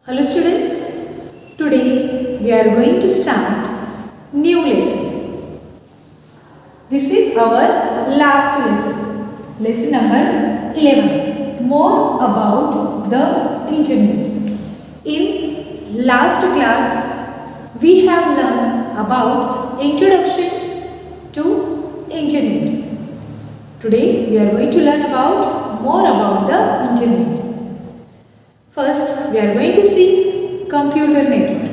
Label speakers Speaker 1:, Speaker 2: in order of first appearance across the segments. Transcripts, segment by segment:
Speaker 1: Hello students, today we are going to start new lesson. This is our last lesson number 11, more about the internet. In last class, we have learned about introduction to internet. Today we are going to learn about more about the internet. First, we are going to see computer network.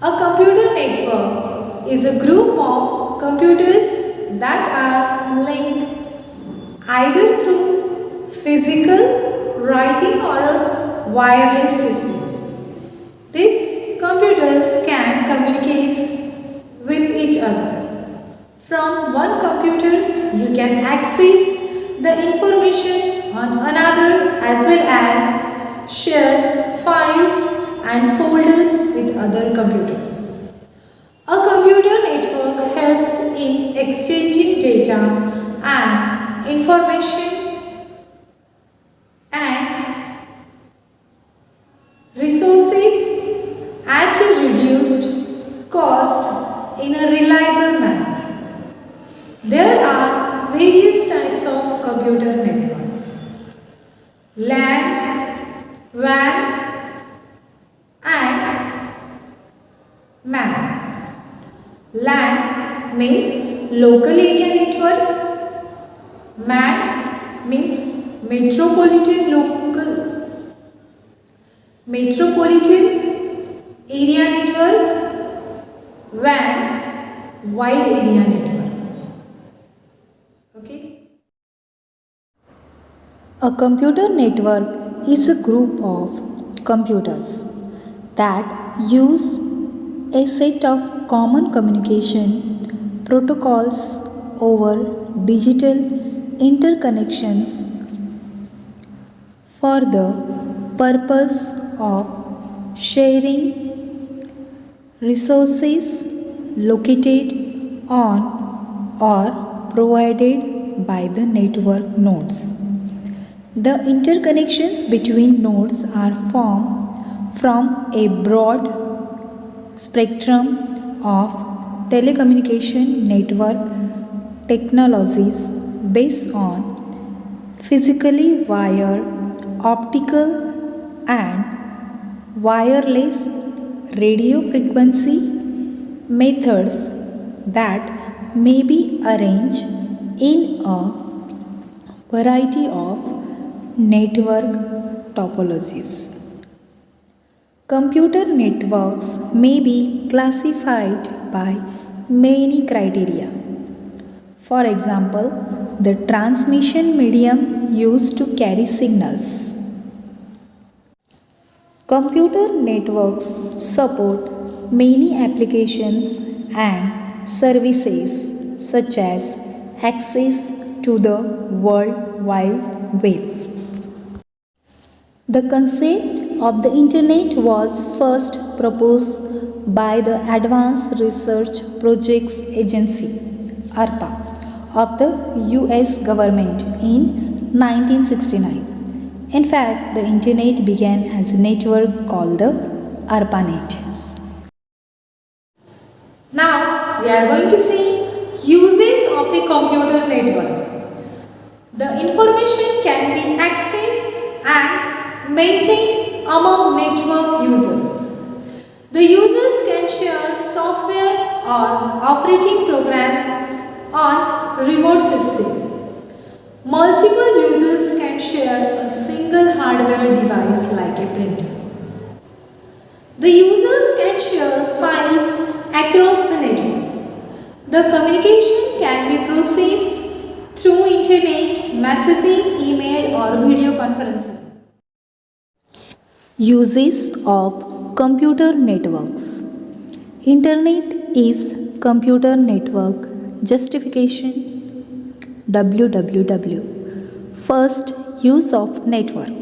Speaker 1: A computer network is a group of computers that are linked either through physical, writing or a wireless system. These computers can communicate with each other. From one computer, you can access the information on another as well as share files and folders with other computers. A computer network helps in exchanging data and information and resources at a reduced cost in a reliable manner. There are various types of computer networks. LAN, WAN and MAN. LAN means local area network. MAN means metropolitan area network. WAN, wide area network. Okay.
Speaker 2: A computer network is a group of computers that use a set of common communication protocols over digital interconnections for the purpose of sharing resources located on or provided by the network nodes. The interconnections between nodes are formed from a broad spectrum of telecommunication network technologies based on physically wired, optical and wireless radio frequency methods that may be arranged in a variety of network topologies. Computer networks may be classified by many criteria. For example, the transmission medium used to carry signals. Computer networks support many applications and services such as access to the World Wide Web. The concept of the Internet was first proposed by the Advanced Research Projects Agency (ARPA) of the US government in 1969. In fact, the Internet began as a network called the ARPANET.
Speaker 1: Now we are going to see uses of a computer network. The information can be accessed and maintained among network users. The users can share software or operating programs on remote system. Multiple users can share a single hardware device like a printer. The users can share files across the network. The communication can be processed through internet, messaging, email or video conferencing.
Speaker 2: Uses of computer networks. Internet is computer network justification. www. First use of network.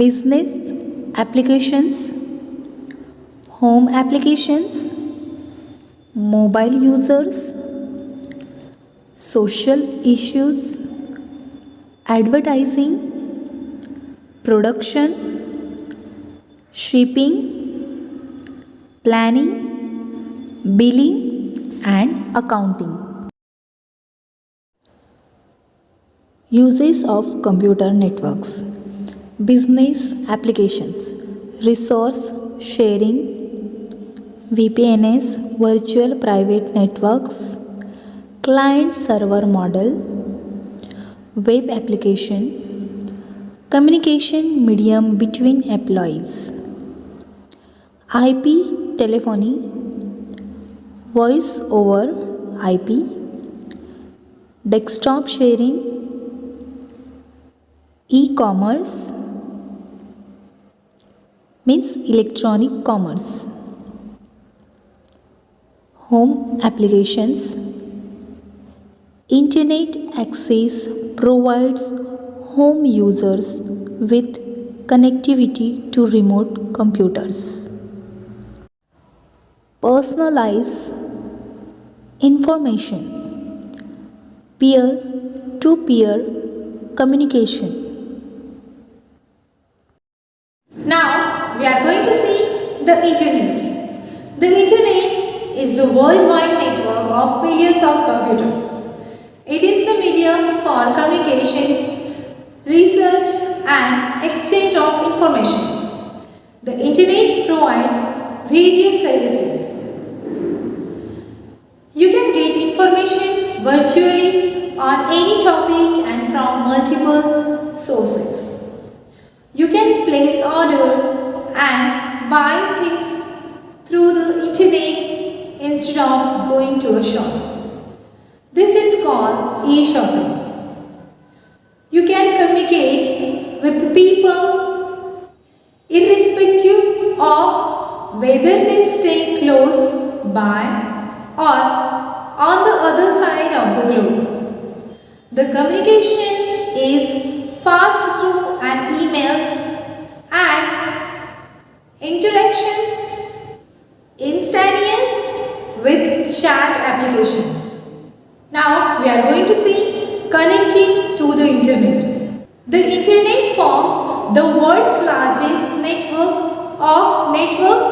Speaker 2: Business applications, home applications, mobile users, social issues, advertising, production, shipping, planning, billing, and accounting. Uses of computer networks: business applications, resource sharing, VPNs, virtual private networks, client server model, web application, communication medium between employees, IP telephony, voice over IP, desktop sharing, e-commerce means electronic commerce, home applications. Internet access provides home users with connectivity to remote computers. Personalize information, peer to peer communication.
Speaker 1: Now we are going to see the internet. The internet is the worldwide network of millions of computers. It is the medium for communication, research and exchange of information. The internet provides various services. You can get information virtually on any topic and from multiple sources. You can place order and buy things through the internet instead of going to a shop. This is called e-shopping. You can communicate with people irrespective of whether they stay close by or on the other side of the globe. The communication is fast through an email and interactions instantaneous with chat applications. Now we are going to see connecting to the internet. The internet forms the world's largest network of networks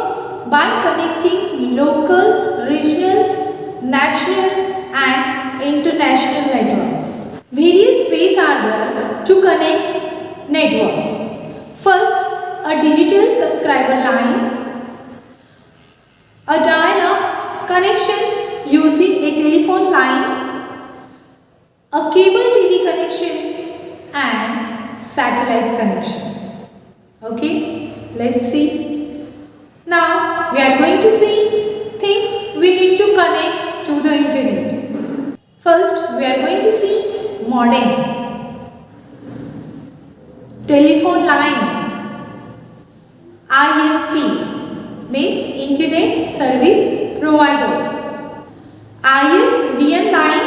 Speaker 1: by connecting local, regional, national and international networks. Various ways are there to connect network. First, a digital subscriber line, a dial-up connections using a telephone line, a cable TV connection and satellite connection. Okay, let's see. Now we are going to see things we need to connect to the internet. First, we are going to see modem, telephone line, ISP means Internet Service Provider, ISDN line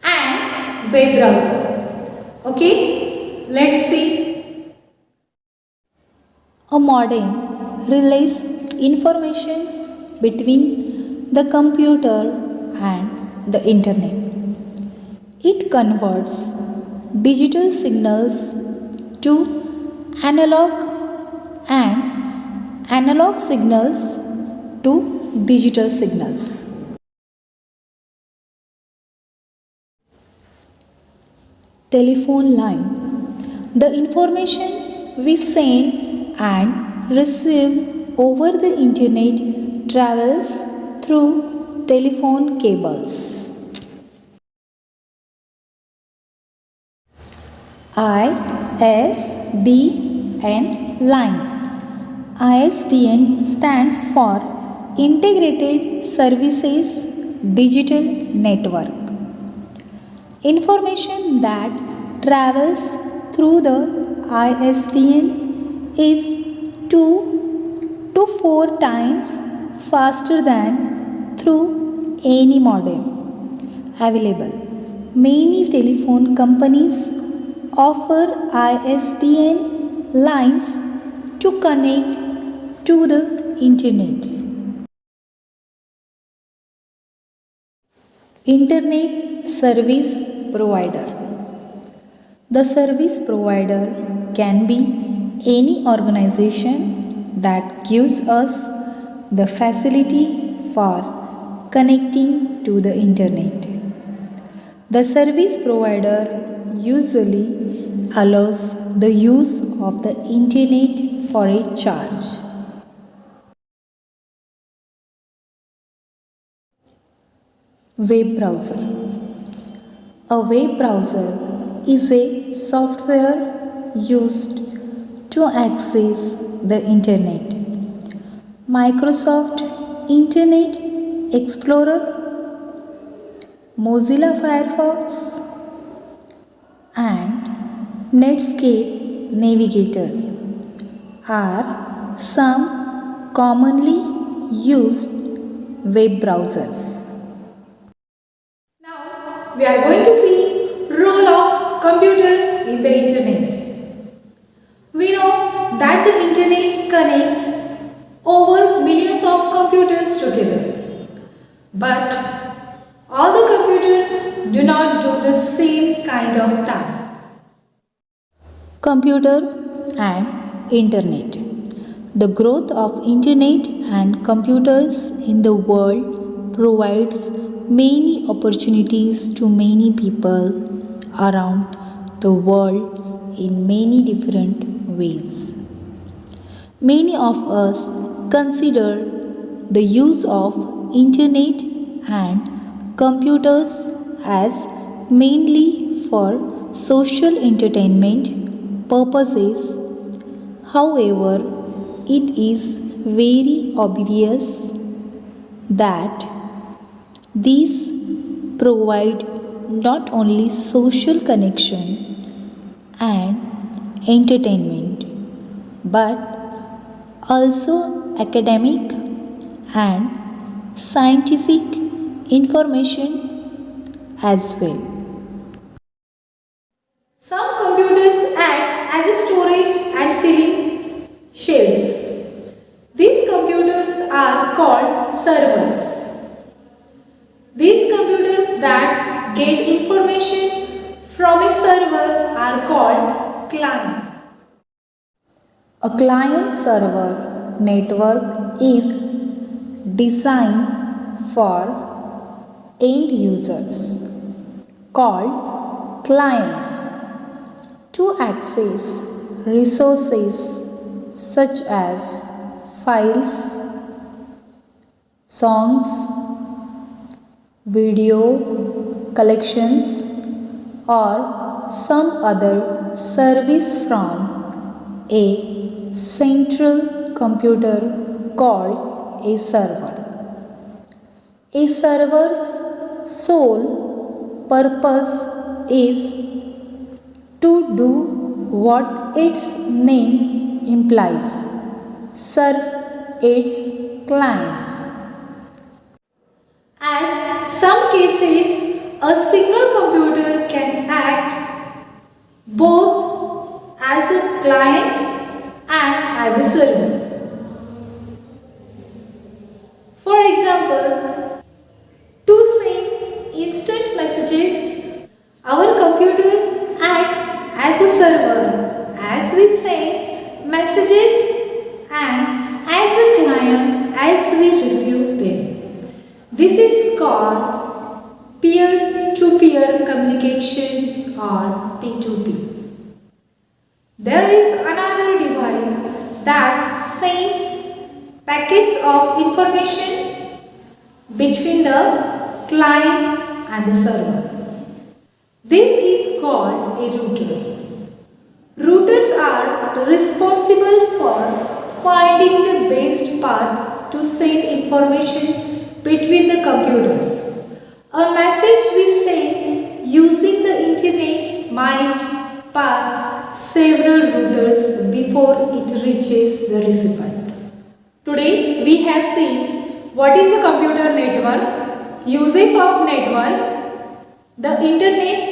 Speaker 1: and web browser. Okay, let's see.
Speaker 2: A modem relays information between the computer and the internet. It converts digital signals to analog and analog signals to digital signals. Telephone line. The information we send and receive over the internet travels through telephone cables. ISDN line. ISDN stands for Integrated Services Digital Network. Information that travels through the ISDN is 2 to 4 times faster than through any modem available. Many telephone companies offer ISDN lines to connect to the internet. Internet Service Provider. The service provider can be any organization that gives us the facility for connecting to the internet. The service provider usually allows the use of the internet for a charge. Web browser. A web browser is a software used to access the internet. Microsoft Internet Explorer, Mozilla Firefox, and Netscape Navigator are some commonly used web browsers.
Speaker 1: Now we are going to see role of computers in the internet. We know that the internet connects over millions of computers together. But all the computers do not do the same kind of task.
Speaker 2: Computer and internet. The growth of internet and computers in the world provides many opportunities to many people around the world in many different ways. Many of us consider the use of internet and computers as mainly for social entertainment purposes. However, it is very obvious that these provide not only social connection and entertainment but also academic and scientific information as well.
Speaker 1: Some computers act as a storage and filling shells. These computers are called servers. These computers that get information from a server are called clients.
Speaker 2: A client server network is designed for end users called clients to access resources such as files, songs, video collections, or some other service from a central computer called a server. A server's sole purpose is to do what its name implies, serve its clients.
Speaker 1: As some cases, a single computer can act both as a client and as a server. For example, to send instant messages, our computer acts as a server as we send messages and as a client as we receive them. This is called peer-to-peer communication or P2P. There is another device that sends packets of information between the client and the server. This is called a router. Routers are responsible for finding the best path to send information between the computers. A message we send using the internet might pass several routers before it reaches the recipient. Today we have seen what is the computer network, uses of network, the internet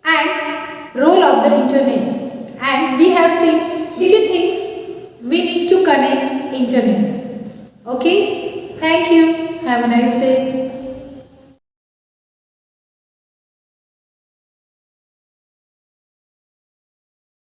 Speaker 1: and role of the internet, and we have seen which things we need to connect internet. Okay, thank you. Have a nice day.